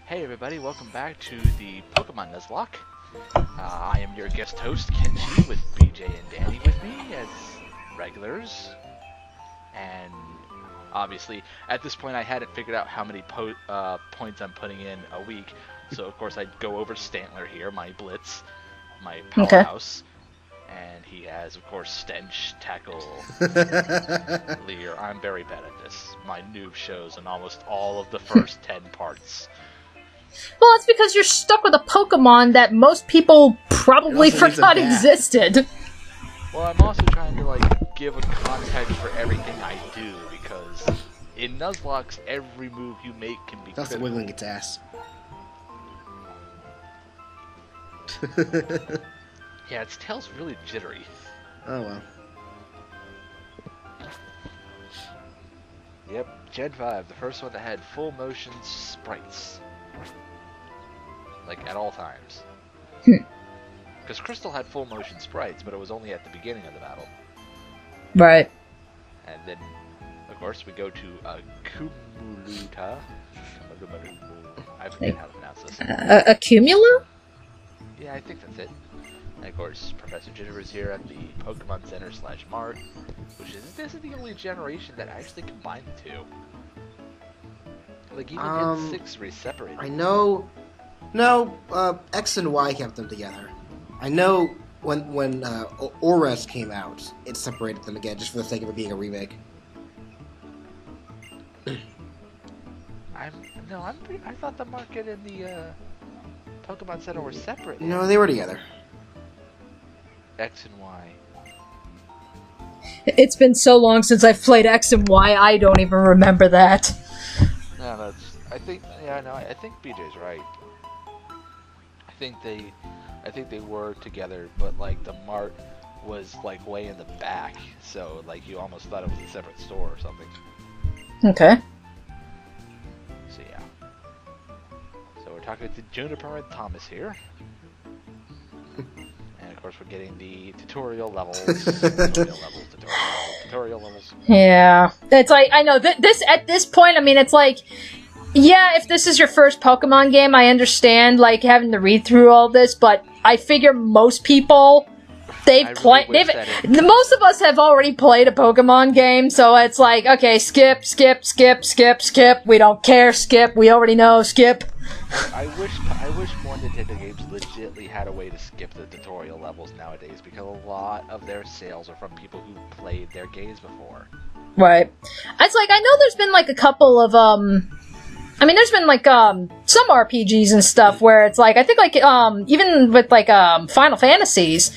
Hey everybody, welcome back to the Pokemon Nuzlocke. I am your guest host, Kenji, with BJ and Danny with me as regulars. And obviously, at this point I hadn't figured out how many points I'm putting in a week. So of course I'd go over Stantler here, my Blitz, my powerhouse. And he has, of course, Stench, Tackle, Leer. I'm very bad at this. My noob shows in almost all of the first 10 parts. Well, it's because you're stuck with a Pokemon that most people probably forgot existed. Well, I'm also trying to, like, give a context for everything I do, because in Nuzlocke, every move you make can be That's critical. wiggling its ass. Yeah, its tail's really jittery. Oh, well. Yep, Gen 5, the first one that had full motion sprites. Like, at all times. Because Crystal had full motion sprites, but it was only at the beginning of the battle. Right. And then, of course, we go to Cumuluta. I forget how to pronounce this. Accumula? Yeah, I think that's it. And of course, Professor Jitter is here at the Pokemon Center / Mart, which is, this is the only generation that actually combined the two. Like, even Gen 6 re-separated. I know... No, X and Y kept them together. I know when Ores came out, it separated them again, just for the sake of it being a remake. I thought the market and the Pokemon Center were separate. No, they were together. X and Y. It's been so long since I've played X and Y, I don't even remember that. No, that's... I think... Yeah, no, I think BJ's right. I think they were together, but like the mart was like way in the back, so like you almost thought it was a separate store or something. Okay. So yeah. So we're talking to Juniper and Thomas here. And of course we're getting the tutorial levels. Tutorial levels. Yeah. It's like, I know, this at this point, I mean, it's like... Yeah, if this is your first Pokemon game, I understand, like, having to read through all this, but I figure most people, most of us have already played a Pokemon game, so it's like, okay, skip, we don't care, skip, we already know, skip. I wish more Nintendo games legitimately had a way to skip the tutorial levels nowadays, because a lot of their sales are from people who played their games before. Right. It's like, I know there's been, like, a couple of, I mean, there's been, like, some RPGs and stuff where it's like, I think, like, even with, like, Final Fantasies,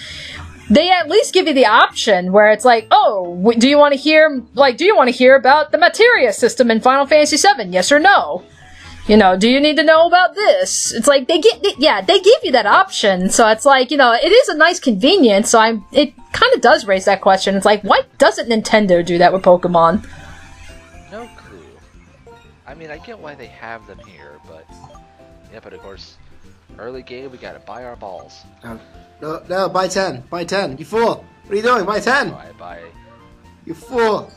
they at least give you the option where it's like, oh, do you want to hear about the materia system in Final Fantasy VII? Yes or no? You know, do you need to know about this? It's like, they give you that option, so it's like, you know, it is a nice convenience, so it kind of does raise that question. It's like, why doesn't Nintendo do that with Pokemon? No clue. I mean, I get why they have them here, but... Yeah, but of course, early game, we gotta buy our balls. No, buy 10. Buy 10. You fool. What are you doing? Buy 10. Buy... You fool.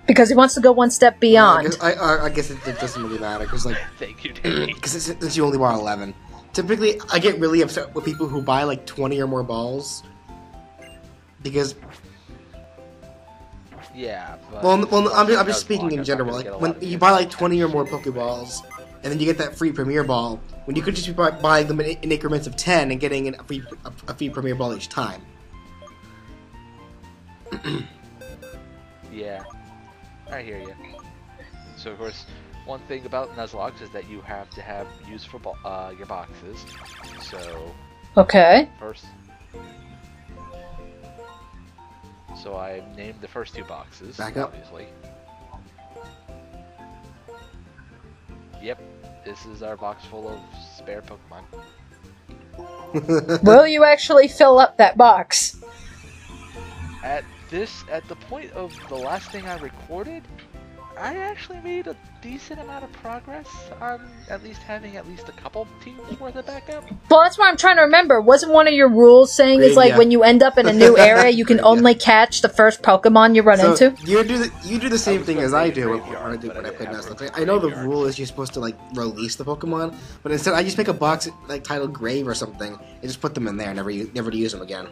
Because he wants to go one step beyond. I guess it doesn't really matter, because, like... Thank you, Danny. Because since you only bought 11. Typically, I get really upset with people who buy, like, 20 or more balls. Because... Yeah, but... Well, I'm just speaking in general. Like, when you buy, like, 20 or more Pokeballs, and then you get that free Premier Ball, when you could just be buying them in increments of 10 and getting a free Premier Ball each time. Yeah. I hear you. So, of course, one thing about Nuzlocke is that you have to have use for your boxes. So... Okay. First... So I named the first 2 boxes, Back up. obviously. Yep, this is our box full of spare Pokemon. Will you actually fill up that box? At the point of the last thing I recorded, I actually made a decent amount of progress on at least having at least a couple teams worth of backup. Well, that's what I'm trying to remember. Wasn't one of your rules saying is like when you end up in a new area, you can only catch the first Pokemon you run into? You do the same thing as I do when I play Nuzlocke. I know the rule is you're supposed to like release the Pokemon, but instead I just make a box like titled Grave or something and just put them in there, never to use them again.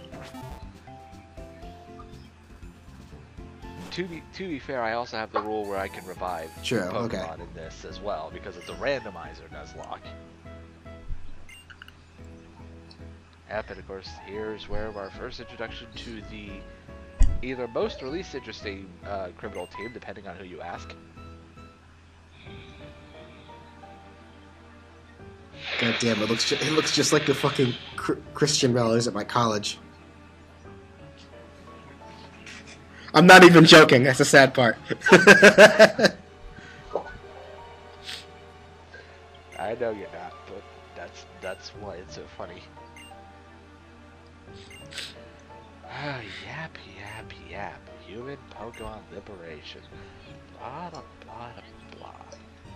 To be fair, I also have the rule where I can revive Pokemon in this as well, because it's a randomizer Nuzlocke. Yep, and of course, here's where our first introduction to the either most or least interesting criminal team, depending on who you ask. God damn, it looks just like the fucking Christian rallies at my college. I'm not even joking. That's the sad part. I know you're not, but that's why it's so funny. Yap, yap, yap. Human Pokemon liberation. Blah, blah, blah, blah.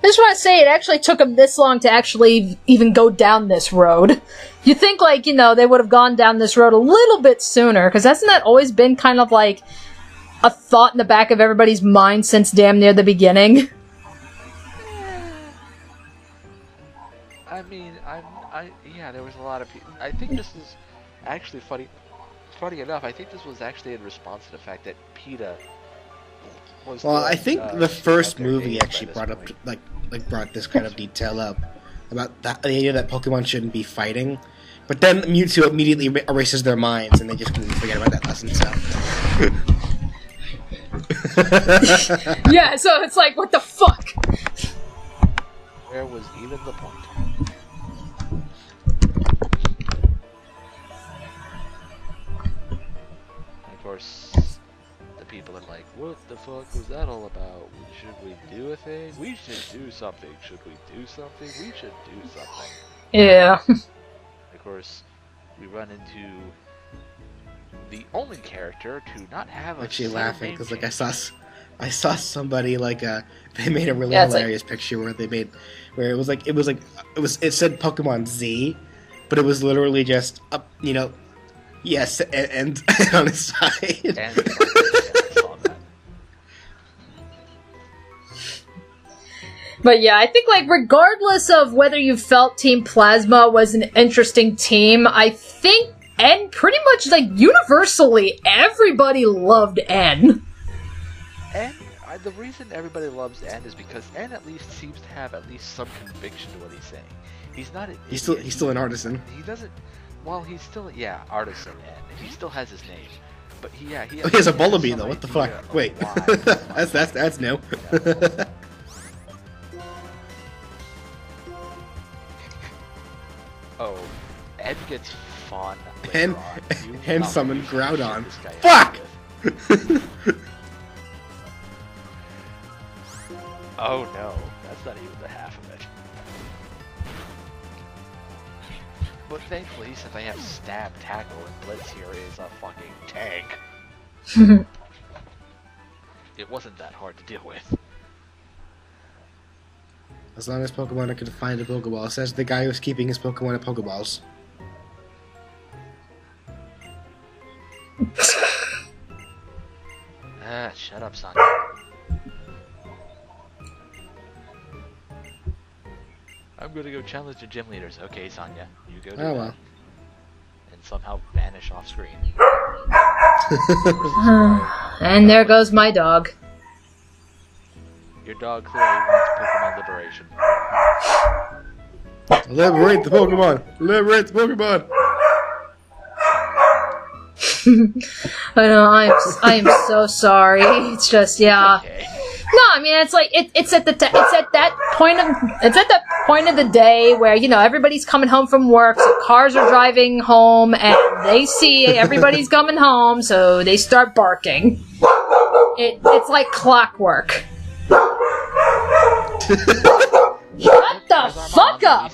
I just want to say, it actually took them this long to actually even go down this road. You think, like, you know, they would have gone down this road a little bit sooner, because hasn't that always been kind of like a thought in the back of everybody's mind since damn near the beginning? I mean, yeah, there was a lot of people. I think this is actually funny. Funny enough, I think this was actually in response to the fact that PETA was. Well, I think the first movie actually brought up brought this kind of detail up about the idea that Pokemon shouldn't be fighting, but then Mewtwo immediately erases their minds and they just completely forget about that lesson. So. Yeah, so it's like, what the fuck? Where was even the point? And of course, the people are like, what the fuck was that all about? Should we do a thing? We should do something. Should we do something? We should do something. Yeah. Of course, we run into the only character to not have a actually laughing because like I saw somebody like they made a really hilarious picture where it said Pokemon Z, but it was literally just you know, yes and on his side. And I saw that. But yeah, I think like regardless of whether you felt Team Plasma was an interesting team, I think. And pretty much, like, universally, everybody loved N. And the reason everybody loves N is because N at least seems to have at least some conviction to what he's saying. He's not. He's still an artisan. He doesn't. Well, he's still artisan N. He still has his name, but he has a Bullaby though. What the fuck? Wait, that's new. Oh, Ed gets fun. And summon Groudon. Fuck! Oh no, that's not even the half of it. But thankfully, since I have Stab, Tackle, and Blitz here is a fucking tank. It wasn't that hard to deal with. As long as Pokemon can find a Pokeball, says the guy who's keeping his Pokemon at Pokeballs. Shut up, son. I'm gonna go challenge the gym leaders. Okay, Sonya, you go do that. Well. And somehow vanish off screen. And there goes my dog. Your dog clearly wants Pokemon liberation. Liberate the Pokemon! Liberate the Pokemon! I know, I am so sorry. It's just, yeah. Okay. No, I mean, it's like, it's at that point of the day where, you know, everybody's coming home from work, so cars are driving home, and they see everybody's coming home, so they start barking. It's like clockwork. Shut the fuck up!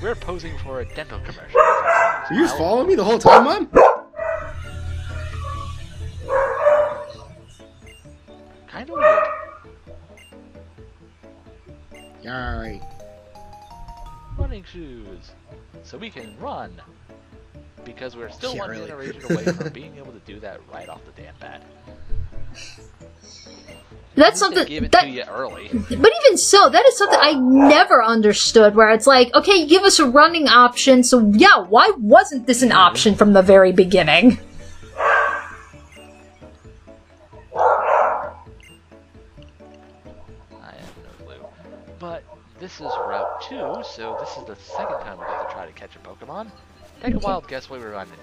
We're posing for a dental commercial. So you just following me the whole time, Mom? handled it. Alright. Running shoes. So we can run. Because we're still Yeah, one really. generation away from being able to do that right off the damn bat. That's They something give it that, to you early. but even so, that is something I never understood. Where it's like, okay, you give us a running option, so yeah, why wasn't this an option from the very beginning? I have no clue. But this is Route 2, so this is the second time we have to try to catch a Pokemon. Take a wild guess what we run into.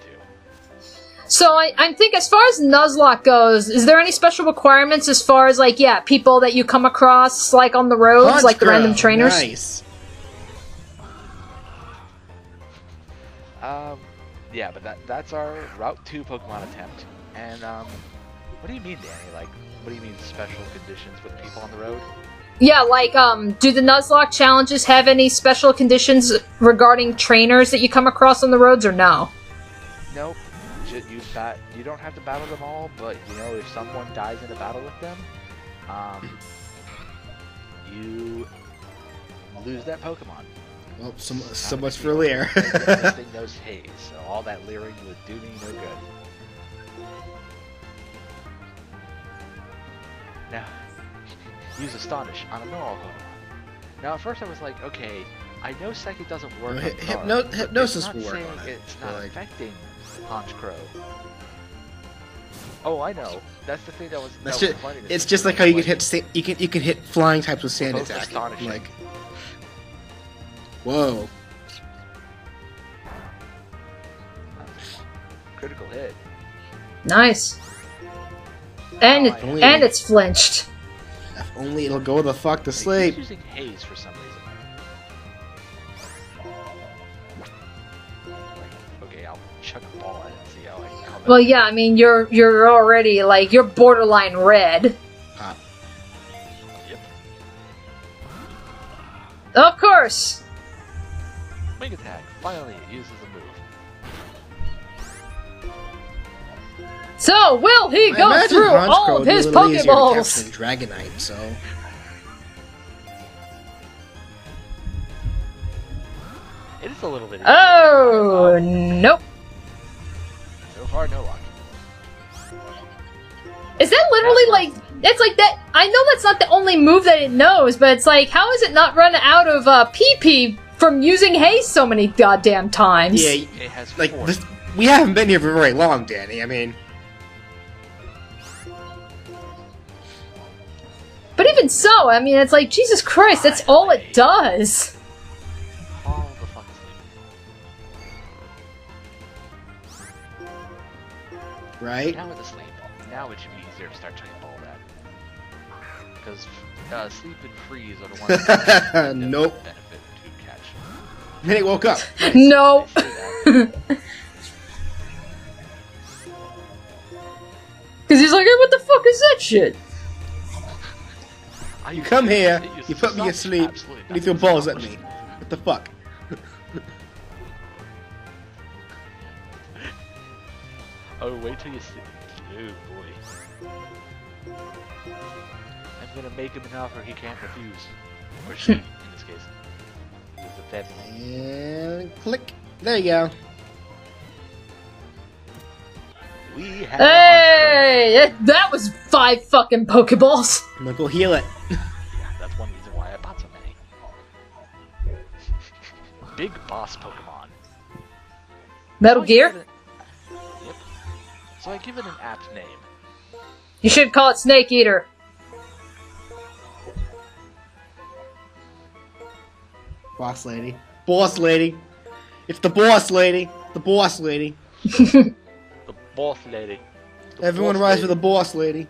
So I think as far as Nuzlocke goes, is there any special requirements as far as like, yeah, people that you come across like on the roads, like the random trainers? Nice. Yeah, but that's our Route 2 Pokemon attempt. And, what do you mean, Danny? Like, what do you mean special conditions with people on the road? Yeah, like, do the Nuzlocke challenges have any special conditions regarding trainers that you come across on the roads, or no? Nope. You don't have to battle them all, but, you know, if someone dies in a battle with them, you lose that Pokemon. Well, so much for Lear. This thing knows haze, so all that leering would do me no good. Now, use Astonish on a normal Pokemon. Now, at first I was like, okay, I know Psychic doesn't work on Guard, but Hypnosis it's will not work saying on it. it's not Like- affecting Honchkrow. Oh, I know. That's the thing that was. That's that was just, funny to it's me. just like how you can hit you can hit flying types with sand Both attack. astonishing. Like, whoa. Critical hit. Nice. And Oh, and it's flinched. If only it'll go the fuck to He's sleep. using haze for some reason. Okay, I'll chuck a ball at it and see how I come. Well, yeah, I mean, you're already like you're borderline red. Ah, Yep. Of course. Wing attack. Finally, it uses a move. So, will he I go imagine through all Honchkrow of would be his a little easier to Pokeballs? capture than Dragonite, so It is a little bit. Oh, nope. So far, no luck. Is that literally like it's like that? I know that's not the only move that it knows, but it's like how is it not run out of PP from using haste so many goddamn times? yeah, It has like four. this, we haven't been here for very long, Danny. I mean, But even so, I mean, it's like Jesus Christ, that's all it does. All the fuck asleep. right? Now it's asleep. Now it should be easier to start chucking ball at. Because sleep and freeze are the ones that Nope. benefit to catch. Then he woke up. No. They say that. Because he's like, hey, what the fuck is that shit? I You used come to- here, it used you to put me suck. asleep, Absolutely and you throw nothing. balls at me. What the fuck? Oh, wait till you see. Oh boy. I'm gonna make him an offer he can't refuse. Or she, in this case. With the fed. And click. There you go. We have Hey, that was 5 fucking Pokeballs. I'm gonna go heal it. Yeah, that's one reason why I bought so many. Big boss Pokemon. Metal So I Gear? give it- Yep. So I give it an apt name. You should call it Snake Eater. Boss lady. Boss lady. It's the boss lady. The boss lady. The boss lady. The Everyone boss rise for lady. the boss lady.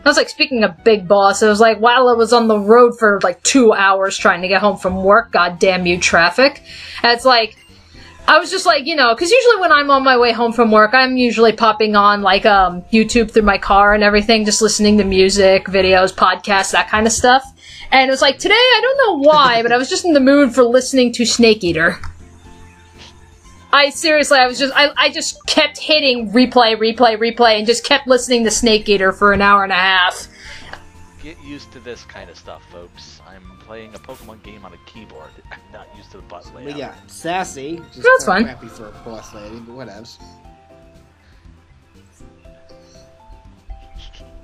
I was like, speaking of Big Boss, it was like, while I was on the road for like 2 hours trying to get home from work, god damn you, traffic. And it's like, I was just like, you know, because usually when I'm on my way home from work, I'm usually popping on like YouTube through my car and everything, just listening to music, videos, podcasts, that kind of stuff. And it was like, today, I don't know why, but I was just in the mood for listening to Snake Eater. I seriously, I just kept hitting replay, and just kept listening to Snake Eater for an hour and a half. Get used to this kind of stuff, folks. I'm playing a Pokemon game on a keyboard. I'm not used to the button layout. We got Sassy. Just That's fine. Crappy for a boss lady, but whatevs.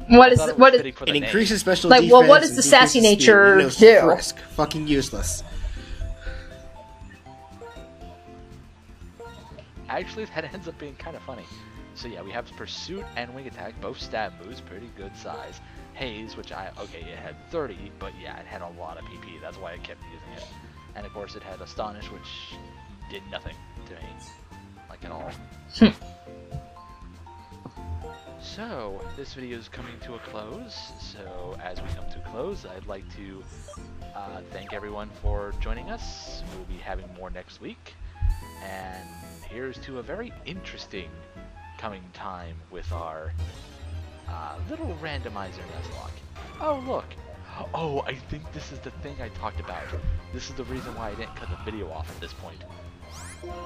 What is It increases special like? defense. Well, what does the and sassy decreases nature speed. do? Frisk. Fucking useless. Actually, that ends up being kind of funny. So yeah, we have Pursuit and Wing Attack, both stab moves, pretty good size. Haze, which it had 30, but yeah, it had a lot of PP, that's why I kept using it. And of course it had Astonish, which did nothing to me, like at all. So, this video is coming to a close, so as we come to a close, I'd like to thank everyone for joining us. We'll be having more next week, and here's to a very interesting coming time with our little Randomizer Nuzlocke. Oh, look! Oh, I think this is the thing I talked about. This is the reason why I didn't cut the video off at this point.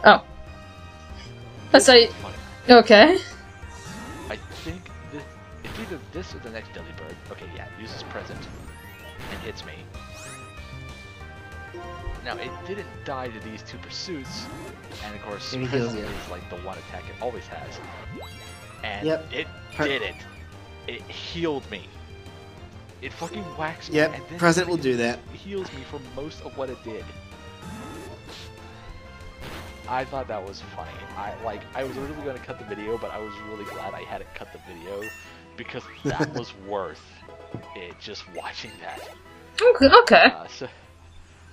Oh. That's okay. I think it's either this or the next Delibird. Okay, yeah, uses Present and hits me. Now, it didn't die to these two pursuits, and of course, Present is like the one attack it always has. And it did it. It healed me. It fucking whacks me. Yep, and then Present will do that. It heals me for most of what it did. I thought that was funny. I was originally going to cut the video, but I was really glad I hadn't cut the video, because that was worth it, just watching that. Okay.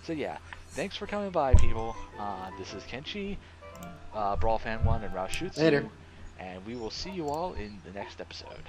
So yeah, thanks for coming by, people. This is Kenshi, Brawl Fan 1 and Raushutsu. Later. And we will see you all in the next episode.